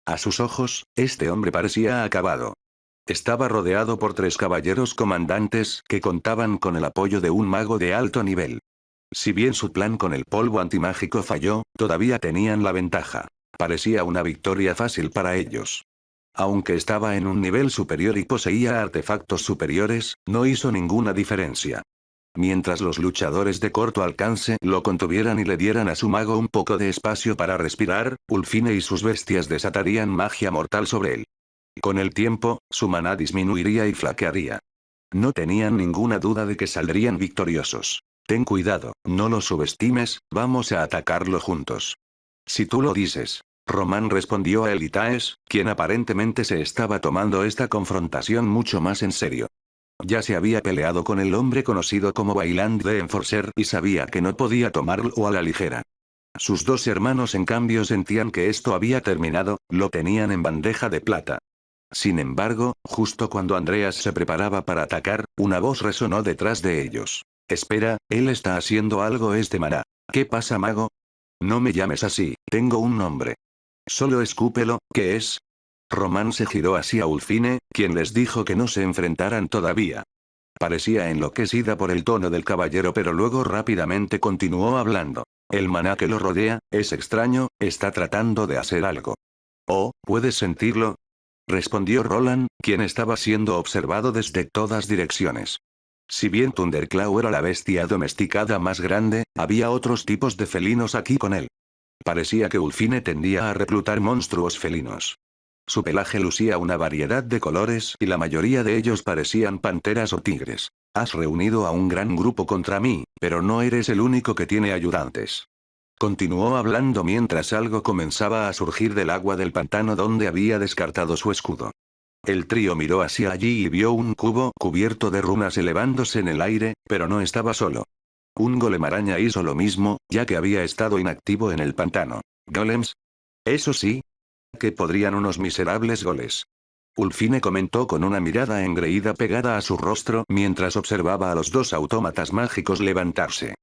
A sus ojos, este hombre parecía acabado. Estaba rodeado por 3 caballeros comandantes que contaban con el apoyo de un mago de alto nivel. Si bien su plan con el polvo antimágico falló, todavía tenían la ventaja. Parecía una victoria fácil para ellos. Aunque estaba en un nivel superior y poseía artefactos superiores, no hizo ninguna diferencia. Mientras los luchadores de corto alcance lo contuvieran y le dieran a su mago un poco de espacio para respirar, Ulfine y sus bestias desatarían magia mortal sobre él. Con el tiempo, su maná disminuiría y flaquearía. No tenían ninguna duda de que saldrían victoriosos. Ten cuidado, no lo subestimes, vamos a atacarlo juntos. Si tú lo dices. Román respondió a Elitaes, quien aparentemente se estaba tomando esta confrontación mucho más en serio. Ya se había peleado con el hombre conocido como Vaillant de Enforcer y sabía que no podía tomarlo a la ligera. Sus 2 hermanos en cambio sentían que esto había terminado, lo tenían en bandeja de plata. Sin embargo, justo cuando Andreas se preparaba para atacar, una voz resonó detrás de ellos. Espera, él está haciendo algo maná. ¿Qué pasa, mago? No me llames así, tengo un nombre. Solo escúpelo, ¿qué es? Román se giró hacia Ulfine, quien les dijo que no se enfrentaran todavía. Parecía enloquecida por el tono del caballero, pero luego rápidamente continuó hablando. El maná que lo rodea, es extraño, está tratando de hacer algo. Oh, ¿puedes sentirlo? Respondió Roland, quien estaba siendo observado desde todas direcciones. Si bien Thunderclaw era la bestia domesticada más grande, había otros tipos de felinos aquí con él. Parecía que Ulfine tendía a reclutar monstruos felinos. Su pelaje lucía una variedad de colores y la mayoría de ellos parecían panteras o tigres. Has reunido a un gran grupo contra mí, pero no eres el único que tiene ayudantes. Continuó hablando mientras algo comenzaba a surgir del agua del pantano donde había descartado su escudo. El trío miró hacia allí y vio un cubo cubierto de runas elevándose en el aire, pero no estaba solo. Un golem araña hizo lo mismo, ya que había estado inactivo en el pantano. ¿Golems? Eso sí. ¿Qué podrían unos miserables goles? Ulfine comentó con una mirada engreída pegada a su rostro mientras observaba a los 2 autómatas mágicos levantarse.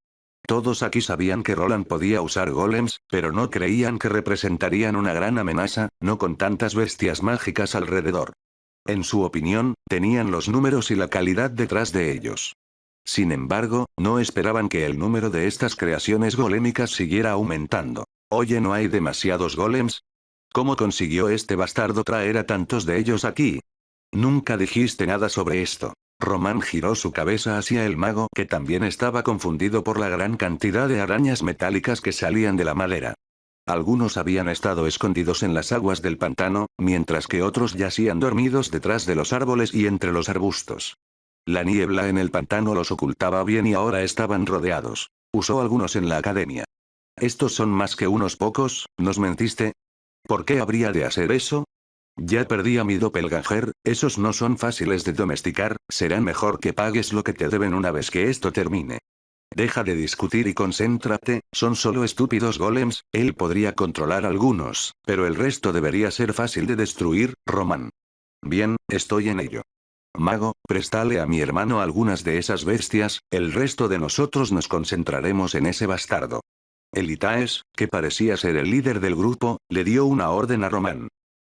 Todos aquí sabían que Roland podía usar golems, pero no creían que representarían una gran amenaza, no con tantas bestias mágicas alrededor. En su opinión, tenían los números y la calidad detrás de ellos. Sin embargo, no esperaban que el número de estas creaciones golémicas siguiera aumentando. Oye, ¿no hay demasiados golems? ¿Cómo consiguió este bastardo traer a tantos de ellos aquí? Nunca dijiste nada sobre esto. Román giró su cabeza hacia el mago, que también estaba confundido por la gran cantidad de arañas metálicas que salían de la madera. Algunos habían estado escondidos en las aguas del pantano, mientras que otros yacían dormidos detrás de los árboles y entre los arbustos. La niebla en el pantano los ocultaba bien y ahora estaban rodeados. Usó algunos en la academia. Estos son más que unos pocos, ¿nos mentiste? ¿Por qué habría de hacer eso? Ya perdí a mi doppelganger, esos no son fáciles de domesticar, será mejor que pagues lo que te deben una vez que esto termine. Deja de discutir y concéntrate, son solo estúpidos golems, él podría controlar algunos, pero el resto debería ser fácil de destruir, Román. Bien, estoy en ello. Mago, préstale a mi hermano algunas de esas bestias, el resto de nosotros nos concentraremos en ese bastardo. Elitaes, que parecía ser el líder del grupo, le dio una orden a Román.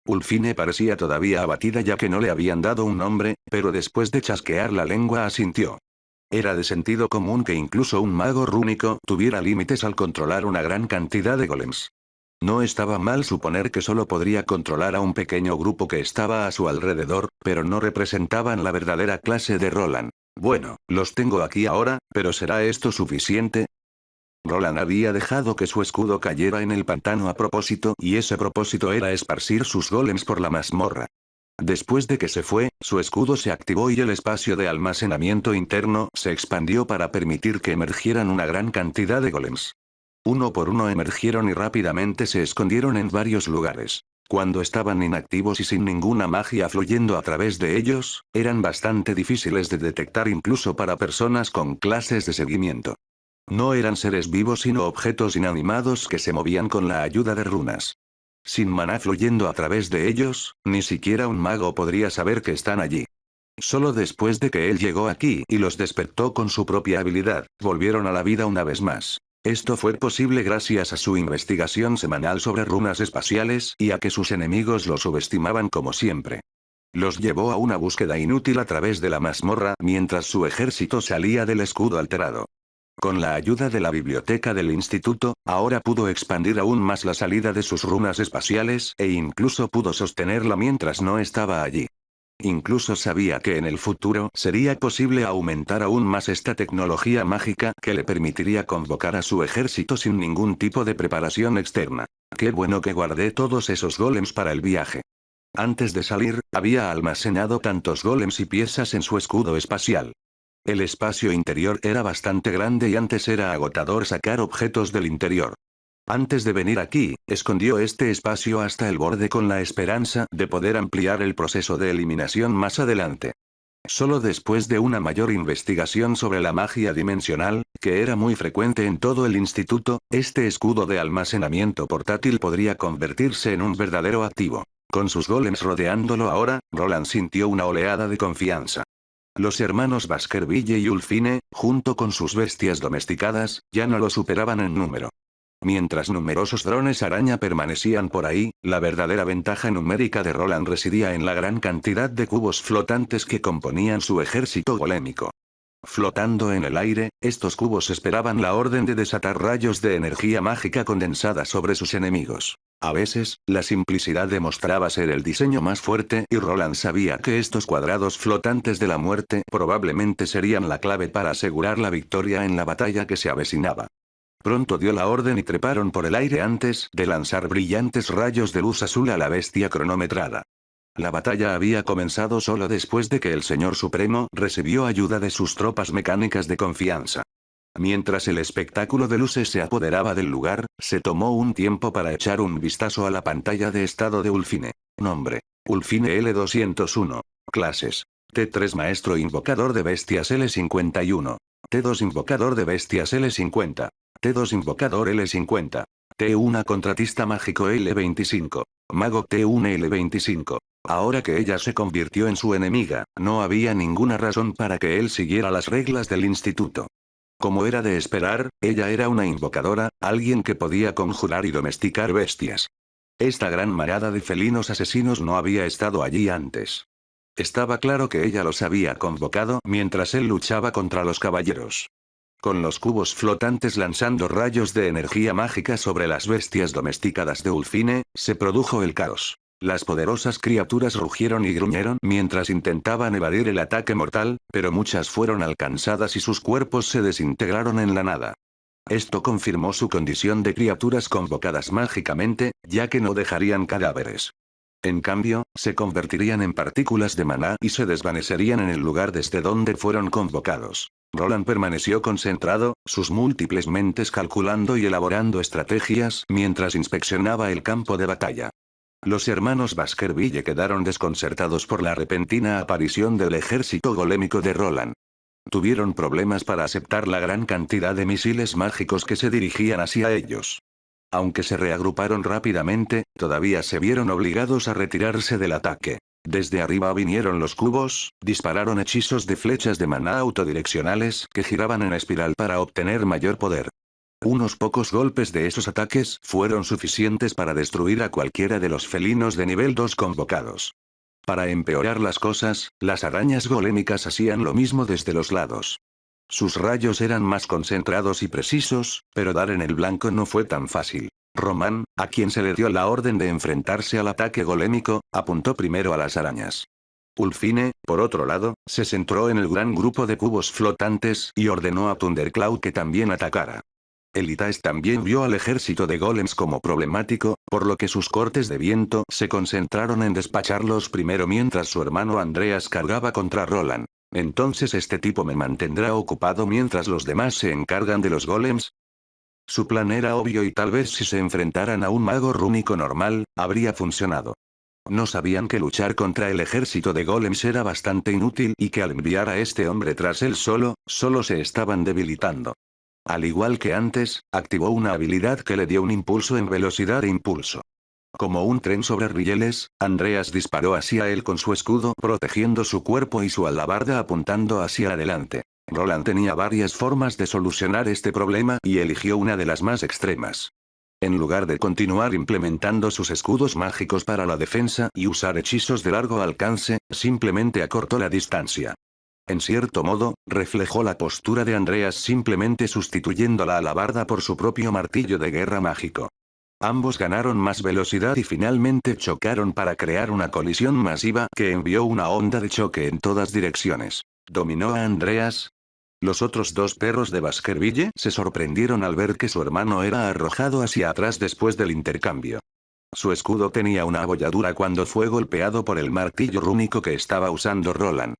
Ulfine parecía todavía abatida ya que no le habían dado un nombre, pero después de chasquear la lengua asintió. Era de sentido común que incluso un mago rúnico tuviera límites al controlar una gran cantidad de golems. No estaba mal suponer que solo podría controlar a un pequeño grupo que estaba a su alrededor, pero no representaban la verdadera clase de Roland. Bueno, los tengo aquí ahora, pero ¿será esto suficiente? Roland había dejado que su escudo cayera en el pantano a propósito y ese propósito era esparcir sus golems por la mazmorra. Después de que se fue, su escudo se activó y el espacio de almacenamiento interno se expandió para permitir que emergieran una gran cantidad de golems. Uno por uno emergieron y rápidamente se escondieron en varios lugares. Cuando estaban inactivos y sin ninguna magia fluyendo a través de ellos, eran bastante difíciles de detectar incluso para personas con clases de seguimiento. No eran seres vivos sino objetos inanimados que se movían con la ayuda de runas. Sin maná fluyendo a través de ellos, ni siquiera un mago podría saber que están allí. Solo después de que él llegó aquí y los despertó con su propia habilidad, volvieron a la vida una vez más. Esto fue posible gracias a su investigación semanal sobre runas espaciales y a que sus enemigos lo subestimaban como siempre. Los llevó a una búsqueda inútil a través de la mazmorra mientras su ejército salía del escudo alterado. Con la ayuda de la biblioteca del instituto, ahora pudo expandir aún más la salida de sus runas espaciales e incluso pudo sostenerla mientras no estaba allí. Incluso sabía que en el futuro sería posible aumentar aún más esta tecnología mágica que le permitiría convocar a su ejército sin ningún tipo de preparación externa. Qué bueno que guardé todos esos golems para el viaje. Antes de salir, había almacenado tantos golems y piezas en su escudo espacial. El espacio interior era bastante grande y antes era agotador sacar objetos del interior. Antes de venir aquí, escondió este espacio hasta el borde con la esperanza de poder ampliar el proceso de eliminación más adelante. Solo después de una mayor investigación sobre la magia dimensional, que era muy frecuente en todo el instituto, este escudo de almacenamiento portátil podría convertirse en un verdadero activo. Con sus golems rodeándolo ahora, Roland sintió una oleada de confianza. Los hermanos Baskerville y Ulfine, junto con sus bestias domesticadas, ya no lo superaban en número. Mientras numerosos drones araña permanecían por ahí, la verdadera ventaja numérica de Roland residía en la gran cantidad de cubos flotantes que componían su ejército golémico. Flotando en el aire, estos cubos esperaban la orden de desatar rayos de energía mágica condensada sobre sus enemigos. A veces, la simplicidad demostraba ser el diseño más fuerte y Roland sabía que estos cuadrados flotantes de la muerte probablemente serían la clave para asegurar la victoria en la batalla que se avecinaba. Pronto dio la orden y treparon por el aire antes de lanzar brillantes rayos de luz azul a la bestia cronometrada. La batalla había comenzado solo después de que el Señor Supremo recibió ayuda de sus tropas mecánicas de confianza. Mientras el espectáculo de luces se apoderaba del lugar, se tomó un tiempo para echar un vistazo a la pantalla de estado de Ulfine. Nombre: Ulfine L201. Clases: T3 Maestro Invocador de Bestias L51. T2 Invocador de Bestias L50. T2 Invocador L50. T1 Contratista Mágico L25. Mago T1 L25. Ahora que ella se convirtió en su enemiga, no había ninguna razón para que él siguiera las reglas del instituto. Como era de esperar, ella era una invocadora, alguien que podía conjurar y domesticar bestias. Esta gran manada de felinos asesinos no había estado allí antes. Estaba claro que ella los había convocado mientras él luchaba contra los caballeros. Con los cubos flotantes lanzando rayos de energía mágica sobre las bestias domesticadas de Ulfine, se produjo el caos. Las poderosas criaturas rugieron y gruñeron mientras intentaban evadir el ataque mortal, pero muchas fueron alcanzadas y sus cuerpos se desintegraron en la nada. Esto confirmó su condición de criaturas convocadas mágicamente, ya que no dejarían cadáveres. En cambio, se convertirían en partículas de maná y se desvanecerían en el lugar desde donde fueron convocados. Roland permaneció concentrado, sus múltiples mentes calculando y elaborando estrategias mientras inspeccionaba el campo de batalla. Los hermanos Baskerville quedaron desconcertados por la repentina aparición del ejército golémico de Roland. Tuvieron problemas para aceptar la gran cantidad de misiles mágicos que se dirigían hacia ellos. Aunque se reagruparon rápidamente, todavía se vieron obligados a retirarse del ataque. Desde arriba vinieron los cubos, dispararon hechizos de flechas de maná autodireccionales que giraban en espiral para obtener mayor poder. Unos pocos golpes de esos ataques fueron suficientes para destruir a cualquiera de los felinos de nivel 2 convocados. Para empeorar las cosas, las arañas golémicas hacían lo mismo desde los lados. Sus rayos eran más concentrados y precisos, pero dar en el blanco no fue tan fácil. Román, a quien se le dio la orden de enfrentarse al ataque golémico, apuntó primero a las arañas. Ulfine, por otro lado, se centró en el gran grupo de cubos flotantes y ordenó a Thundercloud que también atacara. Elitas también vio al ejército de golems como problemático, por lo que sus cortes de viento se concentraron en despacharlos primero mientras su hermano Andreas cargaba contra Roland. ¿Entonces este tipo me mantendrá ocupado mientras los demás se encargan de los golems? Su plan era obvio y tal vez si se enfrentaran a un mago rúnico normal, habría funcionado. No sabían que luchar contra el ejército de golems era bastante inútil y que al enviar a este hombre tras él solo se estaban debilitando. Al igual que antes, activó una habilidad que le dio un impulso en velocidad e impulso. Como un tren sobre rieles, Andreas disparó hacia él con su escudo protegiendo su cuerpo y su alabarda apuntando hacia adelante. Roland tenía varias formas de solucionar este problema y eligió una de las más extremas. En lugar de continuar implementando sus escudos mágicos para la defensa y usar hechizos de largo alcance, simplemente acortó la distancia. En cierto modo, reflejó la postura de Andreas simplemente sustituyendo la alabarda por su propio martillo de guerra mágico. Ambos ganaron más velocidad y finalmente chocaron para crear una colisión masiva que envió una onda de choque en todas direcciones. ¿Dominó a Andreas? Los otros dos perros de Baskerville se sorprendieron al ver que su hermano era arrojado hacia atrás después del intercambio. Su escudo tenía una abolladura cuando fue golpeado por el martillo rúnico que estaba usando Roland.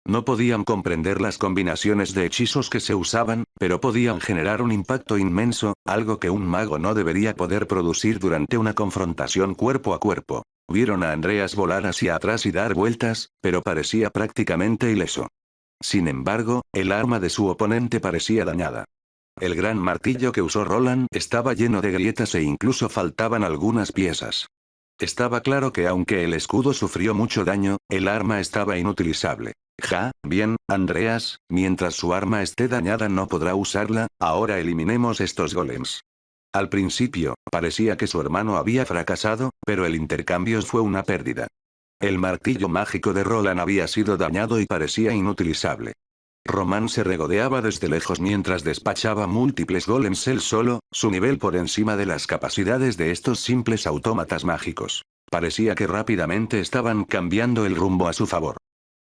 No podían comprender las combinaciones de hechizos que se usaban, pero podían generar un impacto inmenso, algo que un mago no debería poder producir durante una confrontación cuerpo a cuerpo. Vieron a Andreas volar hacia atrás y dar vueltas, pero parecía prácticamente ileso. Sin embargo, el arma de su oponente parecía dañada. El gran martillo que usó Roland estaba lleno de grietas e incluso faltaban algunas piezas. Estaba claro que aunque el escudo sufrió mucho daño, el arma estaba inutilizable. Bien, Andreas, mientras su arma esté dañada no podrá usarla, ahora eliminemos estos golems. Al principio, parecía que su hermano había fracasado, pero el intercambio fue una pérdida. El martillo mágico de Roland había sido dañado y parecía inutilizable. Román se regodeaba desde lejos mientras despachaba múltiples golems él solo, su nivel por encima de las capacidades de estos simples autómatas mágicos. Parecía que rápidamente estaban cambiando el rumbo a su favor.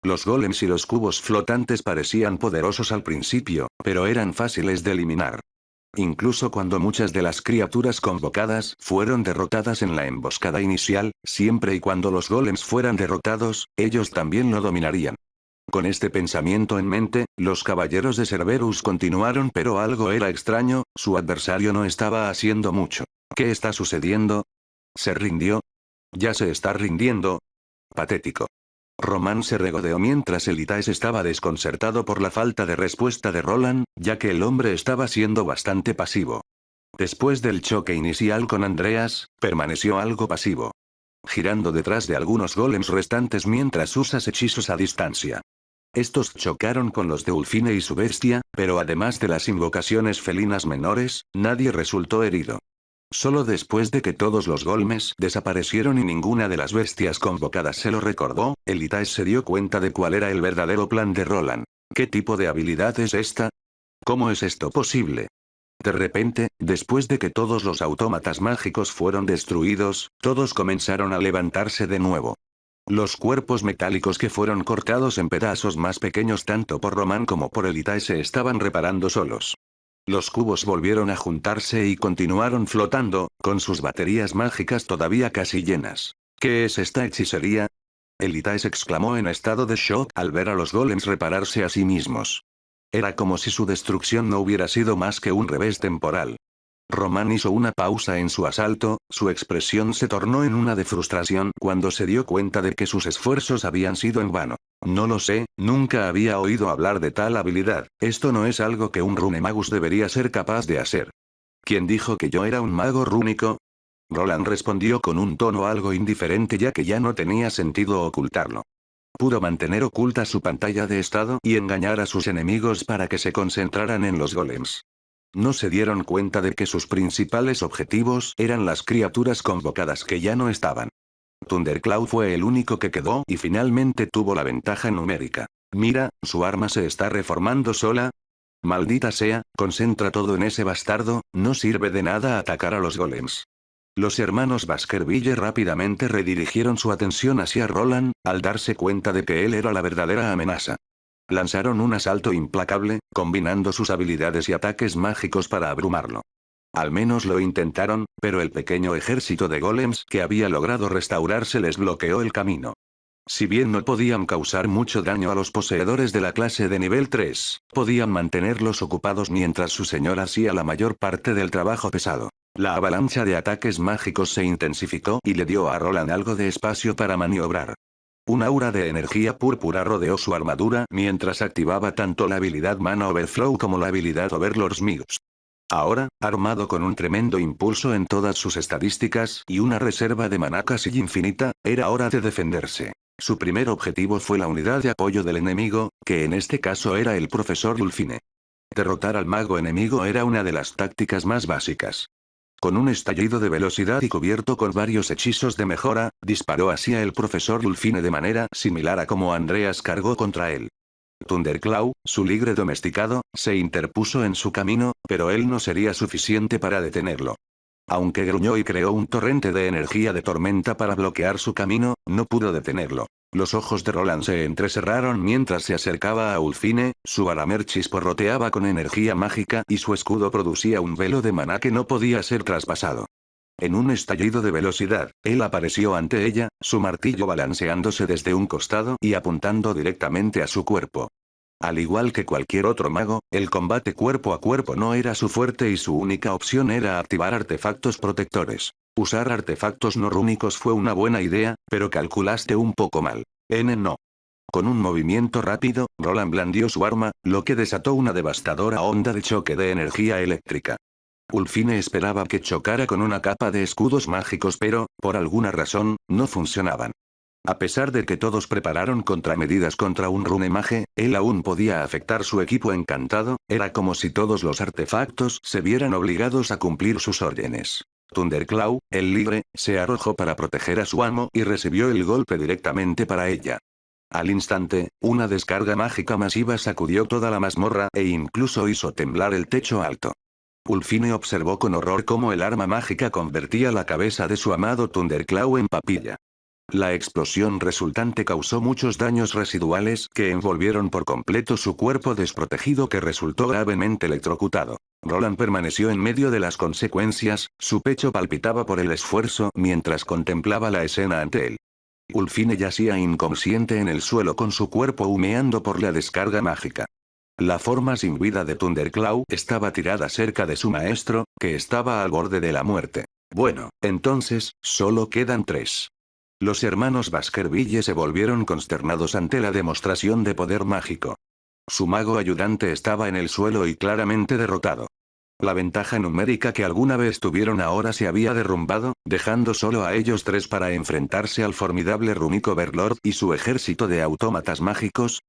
Los golems y los cubos flotantes parecían poderosos al principio, pero eran fáciles de eliminar. Incluso cuando muchas de las criaturas convocadas fueron derrotadas en la emboscada inicial, siempre y cuando los golems fueran derrotados, ellos también lo dominarían. Con este pensamiento en mente, los caballeros de Cerberus continuaron, pero algo era extraño, su adversario no estaba haciendo mucho. ¿Qué está sucediendo? ¿Se rindió? ¿Ya se está rindiendo? Patético. Román se regodeó mientras Elitaes estaba desconcertado por la falta de respuesta de Roland, ya que el hombre estaba siendo bastante pasivo. Después del choque inicial con Andreas, permaneció algo pasivo. Girando detrás de algunos golems restantes mientras usas hechizos a distancia. Estos chocaron con los de Ulfine y su bestia, pero además de las invocaciones felinas menores, nadie resultó herido. Solo después de que todos los golems desaparecieron y ninguna de las bestias convocadas se lo recordó, Elitaes se dio cuenta de cuál era el verdadero plan de Roland. ¿Qué tipo de habilidad es esta? ¿Cómo es esto posible? De repente, después de que todos los autómatas mágicos fueron destruidos, todos comenzaron a levantarse de nuevo. Los cuerpos metálicos que fueron cortados en pedazos más pequeños tanto por Román como por Elitaes se estaban reparando solos. Los cubos volvieron a juntarse y continuaron flotando, con sus baterías mágicas todavía casi llenas. ¿Qué es esta hechicería? Elitaes exclamó en estado de shock al ver a los golems repararse a sí mismos. Era como si su destrucción no hubiera sido más que un revés temporal. Román hizo una pausa en su asalto, su expresión se tornó en una de frustración cuando se dio cuenta de que sus esfuerzos habían sido en vano. No lo sé, nunca había oído hablar de tal habilidad, esto no es algo que un runemagus debería ser capaz de hacer. ¿Quién dijo que yo era un mago rúnico? Roland respondió con un tono algo indiferente ya que ya no tenía sentido ocultarlo. Pudo mantener oculta su pantalla de estado y engañar a sus enemigos para que se concentraran en los golems. No se dieron cuenta de que sus principales objetivos eran las criaturas convocadas que ya no estaban. Thundercloud fue el único que quedó y finalmente tuvo la ventaja numérica. Mira, su arma se está reformando sola. Maldita sea, concentra todo en ese bastardo, no sirve de nada atacar a los golems. Los hermanos Baskerville rápidamente redirigieron su atención hacia Roland, al darse cuenta de que él era la verdadera amenaza. Lanzaron un asalto implacable, combinando sus habilidades y ataques mágicos para abrumarlo. Al menos lo intentaron, pero el pequeño ejército de golems que había logrado restaurarse les bloqueó el camino. Si bien no podían causar mucho daño a los poseedores de la clase de nivel 3, podían mantenerlos ocupados mientras su señor hacía la mayor parte del trabajo pesado. La avalancha de ataques mágicos se intensificó y le dio a Roland algo de espacio para maniobrar. Un aura de energía púrpura rodeó su armadura mientras activaba tanto la habilidad Mana Overflow como la habilidad Overlord's Muse. Ahora, armado con un tremendo impulso en todas sus estadísticas y una reserva de maná casi infinita, era hora de defenderse. Su primer objetivo fue la unidad de apoyo del enemigo, que en este caso era el profesor Dulfine. Derrotar al mago enemigo era una de las tácticas más básicas. Con un estallido de velocidad y cubierto con varios hechizos de mejora, disparó hacia el profesor Dulfine de manera similar a como Andreas cargó contra él. Thunderclaw, su ligre domesticado, se interpuso en su camino, pero él no sería suficiente para detenerlo. Aunque gruñó y creó un torrente de energía de tormenta para bloquear su camino, no pudo detenerlo. Los ojos de Roland se entrecerraron mientras se acercaba a Ulfine, su Baramer chisporroteaba con energía mágica y su escudo producía un velo de maná que no podía ser traspasado. En un estallido de velocidad, él apareció ante ella, su martillo balanceándose desde un costado y apuntando directamente a su cuerpo. Al igual que cualquier otro mago, el combate cuerpo a cuerpo no era su fuerte y su única opción era activar artefactos protectores. Usar artefactos no rúnicos fue una buena idea, pero calculaste un poco mal. No. Con un movimiento rápido, Roland blandió su arma, lo que desató una devastadora onda de choque de energía eléctrica. Ulfine esperaba que chocara con una capa de escudos mágicos pero, por alguna razón, no funcionaban. A pesar de que todos prepararon contramedidas contra un rune mage, él aún podía afectar su equipo encantado, era como si todos los artefactos se vieran obligados a cumplir sus órdenes. Thunderclaw, el libre, se arrojó para proteger a su amo y recibió el golpe directamente para ella. Al instante, una descarga mágica masiva sacudió toda la mazmorra e incluso hizo temblar el techo alto. Ulfine observó con horror cómo el arma mágica convertía la cabeza de su amado Thunderclaw en papilla. La explosión resultante causó muchos daños residuales que envolvieron por completo su cuerpo desprotegido que resultó gravemente electrocutado. Roland permaneció en medio de las consecuencias, su pecho palpitaba por el esfuerzo mientras contemplaba la escena ante él. Ulfine yacía inconsciente en el suelo con su cuerpo humeando por la descarga mágica. La forma sin vida de Thunderclaw estaba tirada cerca de su maestro, que estaba al borde de la muerte. Bueno, entonces, solo quedan 3. Los hermanos Baskerville se volvieron consternados ante la demostración de poder mágico. Su mago ayudante estaba en el suelo y claramente derrotado. La ventaja numérica que alguna vez tuvieron ahora se había derrumbado, dejando solo a ellos 3 para enfrentarse al formidable rúnico Overlord y su ejército de autómatas mágicos,